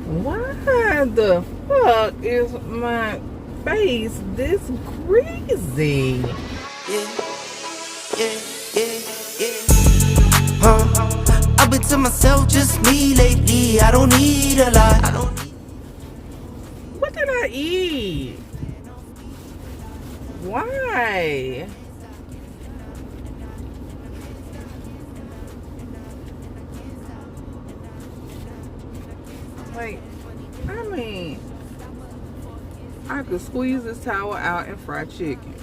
Why the fuck is my face this greasy? Yeah, yeah, yeah, yeah. I've been to myself, just me lately. I don't need a lot. What did I eat? Why? Like, I mean, I could squeeze this towel out and fry chicken.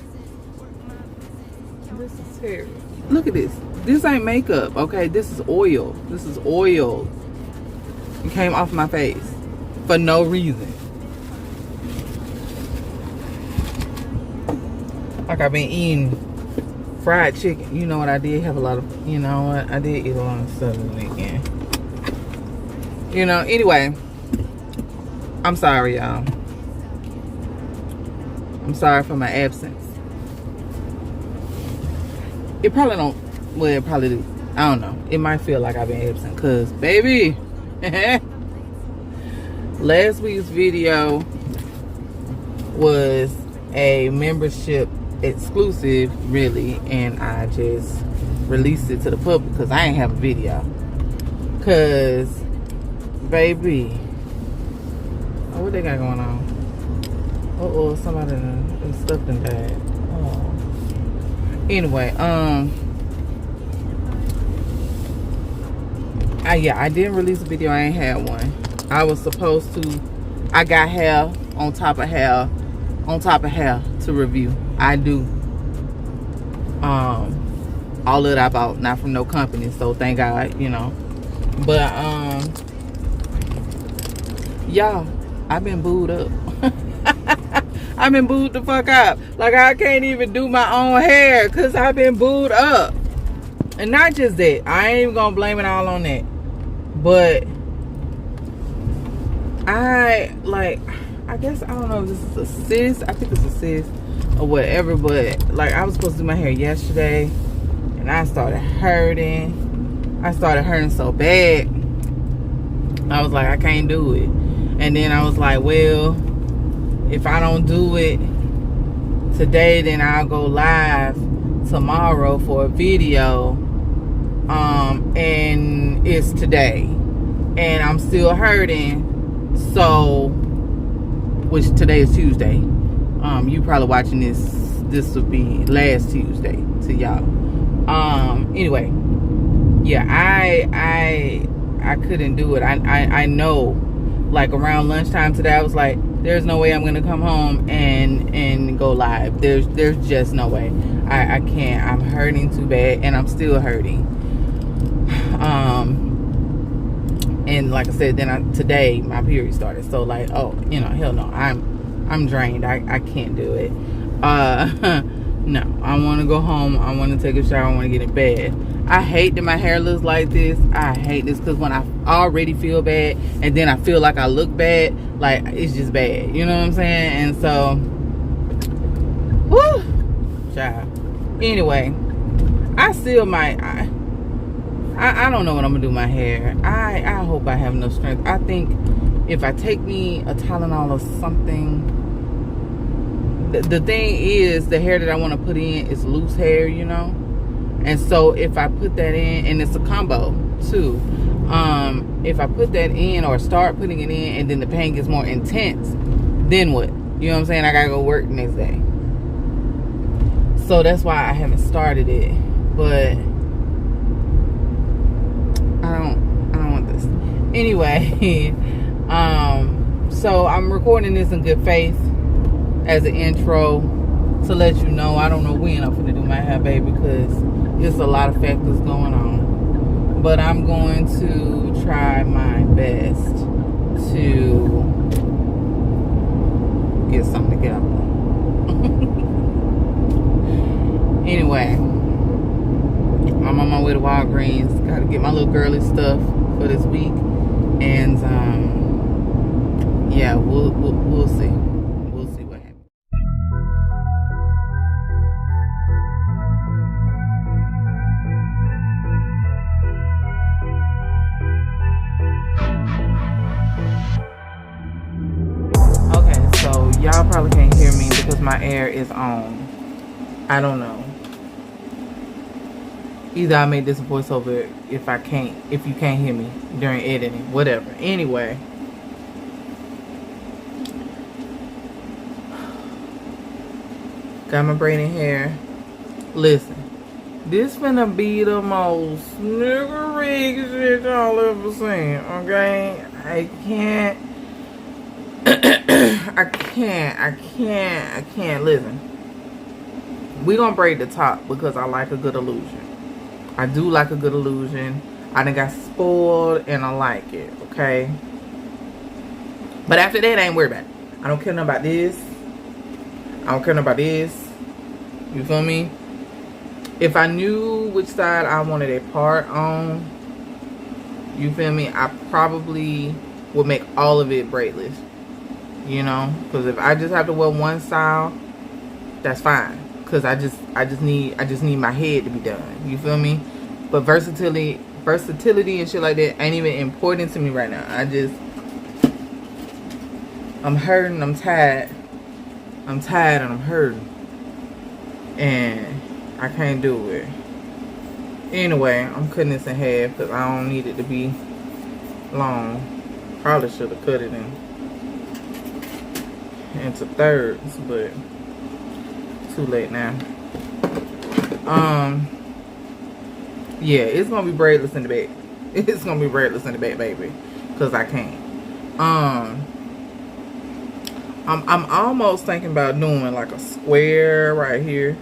This is terrible. Look at this. This ain't makeup, okay? This is oil. This is oil. It came off my face for no reason. Like I've been eating fried chicken. You know what? I did have a lot of, you know what? I did eat a lot of stuff this weekend. You know, anyway. I'm sorry, y'all. I'm sorry for my absence. It probably don't, well, it probably do. I don't know. It might feel like I've been absent because, baby, last week's video was a membership exclusive, really, and I just released it to the public because I ain't have a video. Because, baby, oh, what they got going on? Uh-oh, somebody done stuff done died. Oh. Anyway, I didn't release a video. I ain't had one. I was supposed to. I got hair on top of hair on top of hair to review. I do. All of it I bought, not from no company, so thank God, you know. But y'all, I've been booed up. I've been booed the fuck up. Like, I can't even do my own hair because I've been booed up. And not just that. I ain't even going to blame it all on that. But I guess, I don't know if this is a cyst. I think it's a cyst or whatever. But, like, I was supposed to do my hair yesterday. And I started hurting. I started hurting so bad. I was like, I can't do it. And then I was like, well, if I don't do it today, then I'll go live tomorrow for a video. And it's today. And I'm still hurting. So, which today is Tuesday. You probably watching this will be last Tuesday to y'all. Anyway. Yeah, I couldn't do it. I know, like, around lunchtime today, I was like, there's no way I'm gonna come home and go live. There's just no way. I can't. I'm hurting too bad, and I'm still hurting. And like I said, then today my period started. So, like, oh, you know, hell no. I'm drained. I can't do it. No, I want to go home. I want to take a shower. I want to get in bed. I hate that my hair looks like this. I hate this because when I already feel bad and then I feel like I look bad, like, it's just bad. You know what I'm saying? And so, whoo, child. Anyway, I still might. I don't know what I'm gonna do with my hair. I hope I have enough strength. I think if I take me a Tylenol or something. The thing is, the hair that I want to put in is loose hair, you know. And so if I put that in, and it's a combo too. If I put that in or start putting it in, and then the pain gets more intense, then what? You know what I'm saying? I gotta go work the next day. So that's why I haven't started it. But I don't want this. Anyway, so I'm recording this in good faith as an intro to let you know I don't know when I'm gonna do my hair, baby, because there's a lot of factors going on. But I'm going to try my best to get something together. Anyway, I'm on my way to Walgreens. Gotta get my little girly stuff for this week. And yeah, we'll see. Y'all probably can't hear me because my air is on. I don't know. Either I made this voiceover if you can't hear me during editing, whatever. Anyway. Got my braiding hair. Listen, this finna be the most niggerig shit y'all ever seen, okay? I can't. I can't. Listen. We gonna braid the top because I like a good illusion. I do like a good illusion. I done got spoiled and I like it, okay? But after that, I ain't worried about it. I don't care nothing about this. I don't care nothing about this. You feel me? If I knew which side I wanted a part on, you feel me, I probably would make all of it braidless. You know? Because if I just have to wear one style, that's fine. Because I just need my head to be done. You feel me? But versatility and shit like that ain't even important to me right now. I'm hurting, I'm tired. I'm tired and I'm hurting. And I can't do it. Anyway, I'm cutting this in half because I don't need it to be long. Probably should have cut it into thirds, but too late now. Yeah, it's gonna be braidless in the back. It's gonna be braidless in the back, baby, because I can't. I'm almost thinking about doing like a square right here,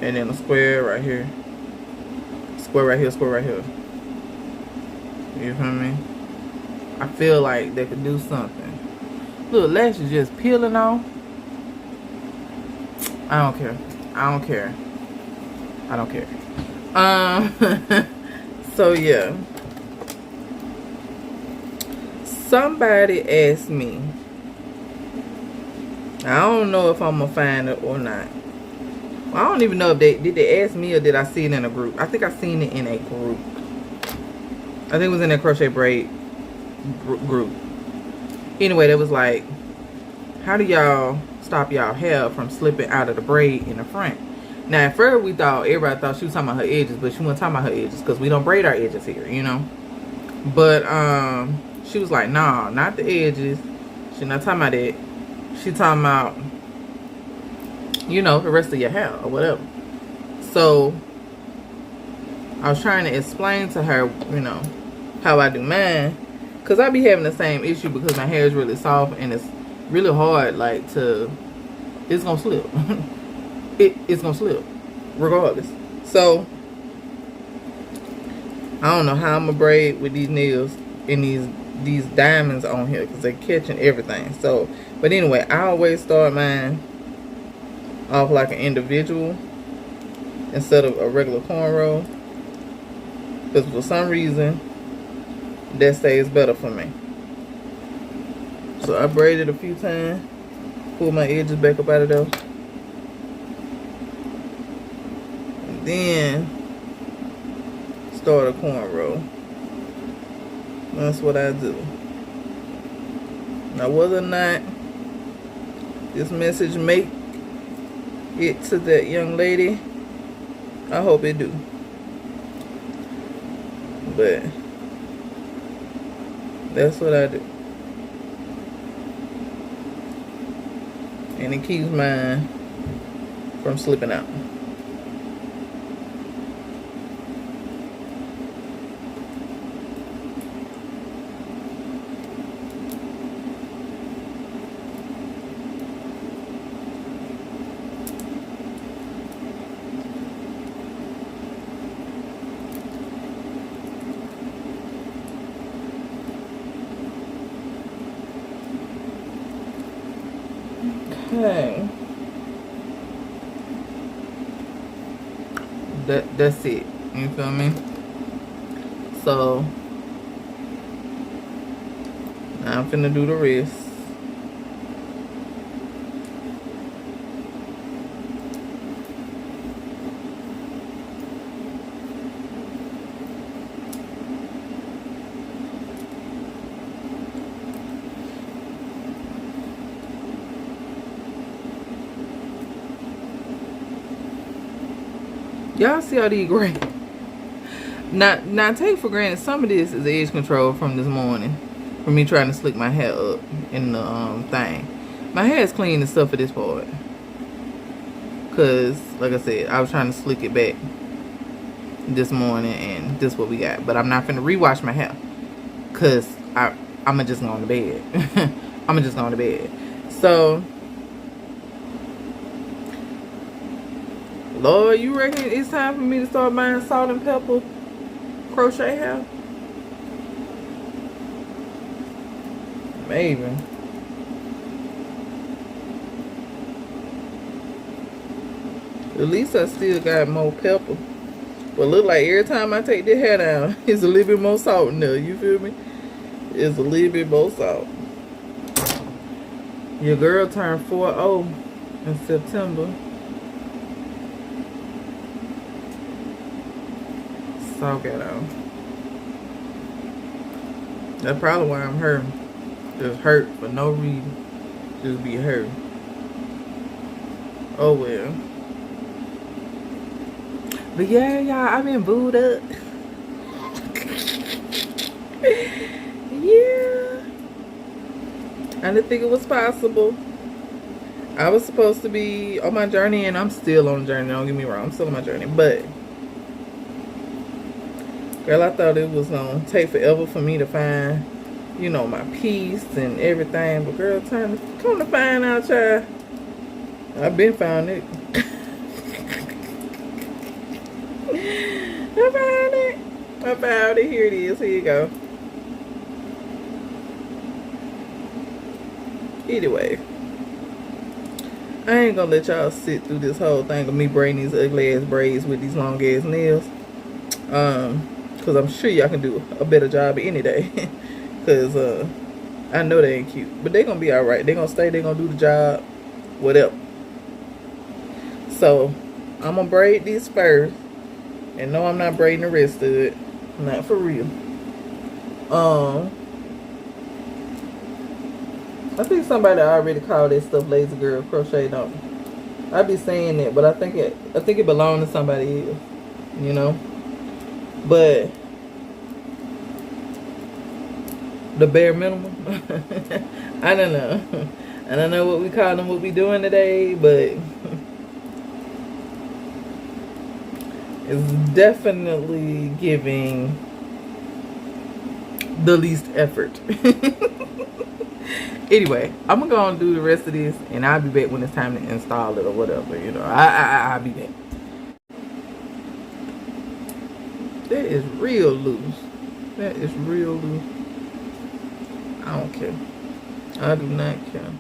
and then a square right here, square right here, square right here. You feel me? I feel like they could do something. Look, lashes just peeling off. I don't care. I don't care. I don't care. So yeah. Somebody asked me. I don't know if I'm gonna find it or not. Well, I don't even know if they ask me or did I see it in a group. I think I seen it in a group. I think it was in a crochet braid group. Anyway, that was like, how do y'all stop y'all hair from slipping out of the braid in the front? Now at first everybody thought she was talking about her edges, but she wasn't talking about her edges because we don't braid our edges here, you know. But she was like, nah, not the edges. She not talking about that. She talking about, you know, the rest of your hair or whatever. So I was trying to explain to her, you know, how I do mine, because I be having the same issue because my hair is really soft and it's really hard, like, it's gonna slip. It's gonna slip regardless. So I don't know how I'm gonna braid with these nails and these diamonds on here because they're catching everything. So, but anyway, I always start mine off like an individual instead of a regular cornrow, because for some reason that stays better for me. So I braided a few times, pull my edges back up out of there, and then start a cornrow. That's what I do. Now whether or not this message make it to that young lady, I hope it do. But that's what I do. And it keeps mine from slipping out. Okay. That's it. You feel me? So now I'm finna do the rest. Y'all see all these gray. Now take for granted some of this is edge control from this morning. From me trying to slick my hair up in the thing. My hair is clean and stuff for this part. Cause like I said, I was trying to slick it back this morning and this is what we got. But I'm not gonna rewash my hair. Cause I'ma just go to bed. I'ma just go to bed. So Lord, you reckon it's time for me to start buying salt and pepper crochet hair? Maybe. At least I still got more pepper. But look like every time I take the hair down, it's a little bit more salt in there. You feel me? It's a little bit more salt. Your girl turned 40 in September. So ghetto. That's probably why I'm hurting. Just hurt for no reason. Just be hurt. Oh well. But yeah, y'all, I've been booed up. Yeah. I didn't think it was possible. I was supposed to be on my journey, and I'm still on the journey. Don't get me wrong, I'm still on my journey. But girl, I thought it was gonna take forever for me to find, you know, my peace and everything. But girl, come to find out, child, I've been found it. I found it. I found it. Here it is. Here you go. Anyway, I ain't gonna let y'all sit through this whole thing of me braiding these ugly ass braids with these long ass nails. Cause I'm sure y'all can do a better job any day. Cause I know they ain't cute, but they gonna be all right. They gonna stay. They gonna do the job, whatever. So I'm gonna braid these first, and no, I'm not braiding the rest of it. Not for real. I think somebody already called that stuff lazy girl crochet. Don't I be saying that, but I think it belonged to somebody else. You know. But the bare minimum. I don't know. I don't know what we call them, what we doing today, but it's definitely giving the least effort. Anyway, I'm gonna go and do the rest of this, and I'll be back when it's time to install it or whatever. You know, I'll be back. That is real loose. That is real loose. I don't care. I do not care.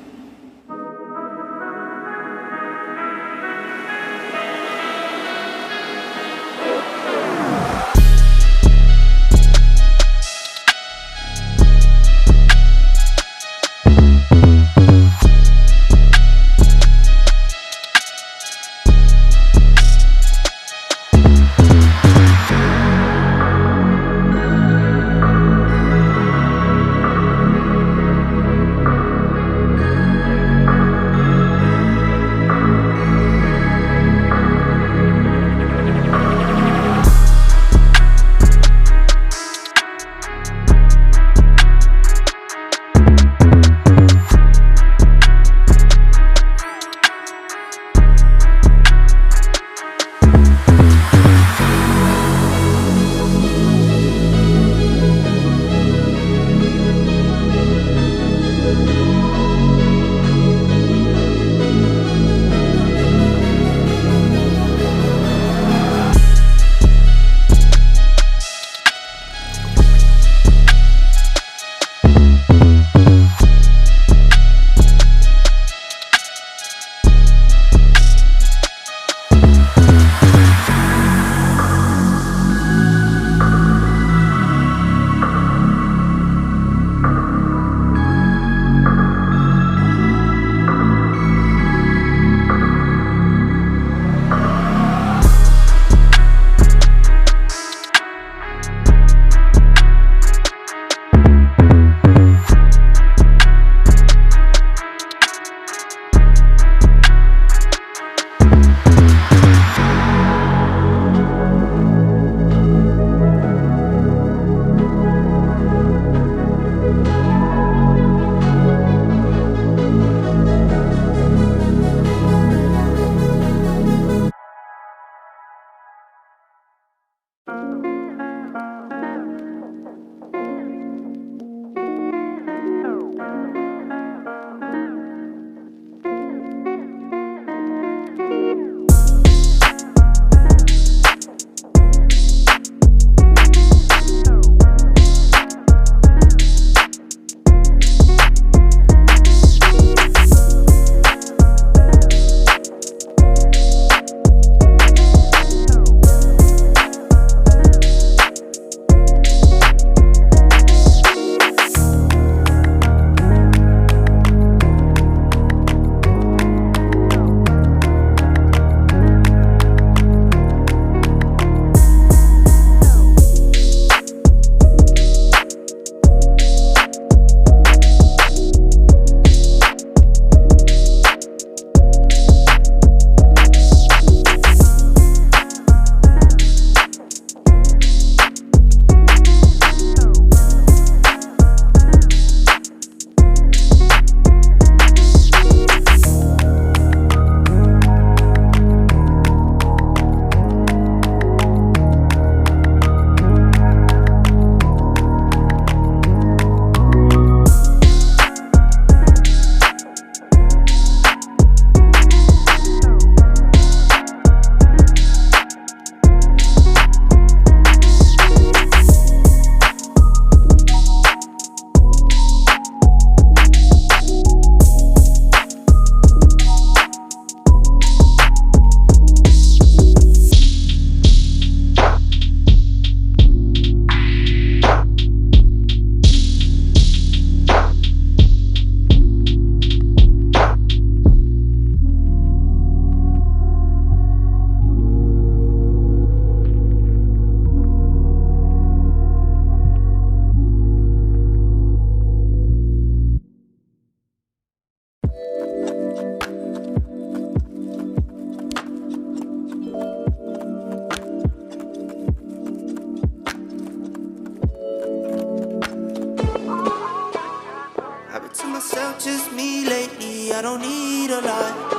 been to myself, just me lately. I don't need a lot.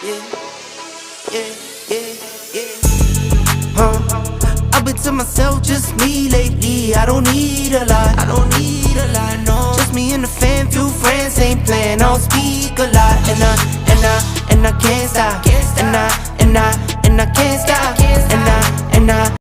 Yeah, yeah, yeah, yeah. I've been to myself, just me lately. I don't need a lot. I don't need a lot, no. Just me and the fam, few friends ain't playing. I don't speak a lot, and I can't stop. And I can't stop.